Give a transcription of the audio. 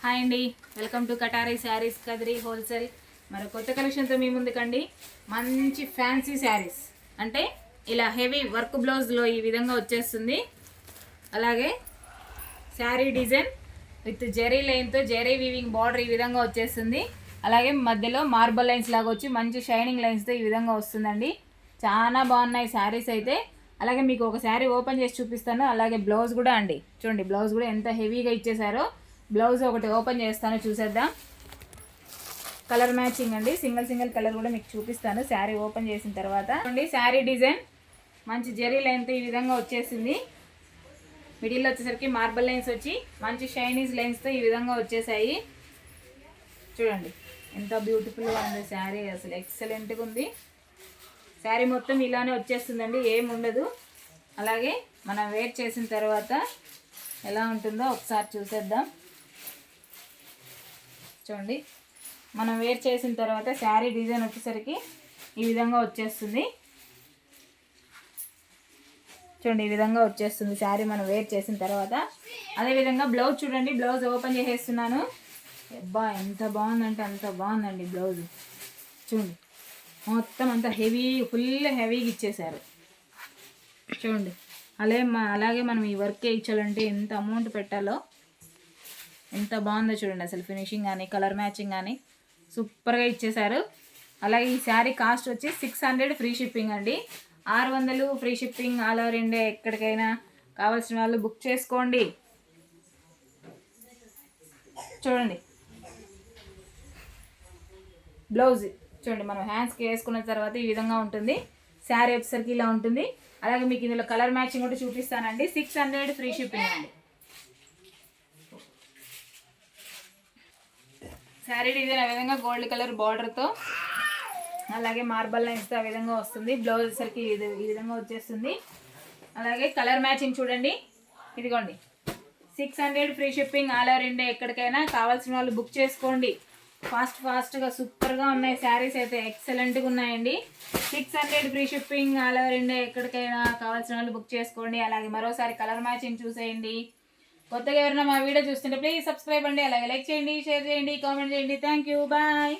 Hi అండి, welcome to కటారీ saris Kadiri wholesale. మరి కొత్త కలెక్షన్తో మీ ముందుకండి. మంచి ఫ్యాన్సీ శారీస్ అంటే ఇలా హెవీ వర్క్ బ్లౌజ్లో ఈ విధంగా వచ్చేస్తుంది. అలాగే శారీ డిజైన్ విత్ జెరీ లైన్తో జెరీ వీవింగ్ బార్డర్ ఈ విధంగా వచ్చేస్తుంది. అలాగే మధ్యలో మార్బల్ లైన్స్ లాగా వచ్చి మంచి షైనింగ్ లైన్స్తో ఈ విధంగా వస్తుందండి. చాలా బాగున్నాయి శారీస్ అయితే. అలాగే మీకు ఒక శారీ ఓపెన్ చేసి చూపిస్తాను. అలాగే బ్లౌజ్ కూడా అండి, చూడండి బ్లౌజ్ కూడా ఎంత హెవీగా ఇచ్చేసారో. బ్లౌజ్ ఒకటి ఓపెన్ చేస్తాను, చూసేద్దాం. కలర్ మ్యాచింగ్ అండి, సింగిల్ కలర్ కూడా మీకు చూపిస్తాను శారీ ఓపెన్ చేసిన తర్వాత. చూడండి శారీ డిజైన్ మంచి జెరీ లైన్తో ఈ విధంగా వచ్చేసింది. మిడిల్లో వచ్చేసరికి మార్బల్ లైన్స్ వచ్చి మంచి షైనీస్ లైన్స్తో ఈ విధంగా వచ్చేసాయి. చూడండి ఎంత బ్యూటిఫుల్గా ఉంది శారీ, అసలు ఎక్సలెంట్గా ఉంది. శారీ మొత్తం ఇలానే వచ్చేస్తుందండి, ఏముండదు. అలాగే మనం వేర్ చేసిన తర్వాత ఎలా ఉంటుందో ఒకసారి చూసేద్దాం. చూడండి మనం వేర్ చేసిన తర్వాత శారీ డిజైన్ వచ్చేసరికి ఈ విధంగా వచ్చేస్తుంది. చూడండి ఈ విధంగా వచ్చేస్తుంది శారీ మనం వేర్ చేసిన తర్వాత. అదేవిధంగా బ్లౌజ్ చూడండి, బ్లౌజ్ ఓపెన్ చేసేస్తున్నాను. అబ్బా ఎంత బాగుందంటే అంత బాగుందండి బ్లౌజ్. చూడండి మొత్తం అంత హెవీ, ఫుల్ హెవీగా ఇచ్చేసారు. చూడండి అలాగే మనం ఈ వర్క్ ఇచ్చాలంటే ఎంత అమౌంట్ పెట్టాలో, ఎంత బాగుందో చూడండి. అసలు ఫినిషింగ్ కానీ కలర్ మ్యాచింగ్ కానీ సూపర్గా ఇచ్చేసారు. అలాగే ఈ శారీ కాస్ట్ వచ్చి 600 ఫ్రీ షిప్పింగ్ అండి. 600 free shipping all over India. ఎక్కడికైనా కావాల్సిన వాళ్ళు బుక్ చేసుకోండి. చూడండి బ్లౌజ్ చూడండి, మనం హ్యాండ్స్కి వేసుకున్న తర్వాత ఈ విధంగా ఉంటుంది. శారీ వచ్చేసరికి ఇలా ఉంటుంది. అలాగే మీకు ఇందులో కలర్ మ్యాచింగ్ కూడా చూపిస్తానండి. 600 ఫ్రీ షిప్పింగ్ అండి. శారీ డిజైన్ ఆ విధంగా గోల్డ్ కలర్ బార్డర్తో అలాగే మార్బల్ లైన్స్తో ఆ విధంగా వస్తుంది. బ్లౌజ్ వచ్చేసరికి ఈ విధంగా వచ్చేస్తుంది. అలాగే కలర్ మ్యాచింగ్ చూడండి, ఇదిగోండి 600 free shipping all over India. ఎక్కడికైనా కావాల్సిన వాళ్ళు బుక్ చేసుకోండి. ఫాస్ట్గా సూపర్గా ఉన్నాయి శారీస్ అయితే, ఎక్సలెంట్గా ఉన్నాయండి. 600 free shipping all over India. ఎక్కడికైనా కావాల్సిన వాళ్ళు బుక్ చేసుకోండి. అలాగే మరోసారి కలర్ మ్యాచింగ్ చూసేయండి. కొత్తగా ఎవరైనా మా వీడియో చూస్తుంటే ప్లీజ్ సబ్స్క్రైబ్ అండి. అలాగే లైక్ చేయండి, షేర్ చేయండి, కామెంట్ చేయండి. Thank you, bye.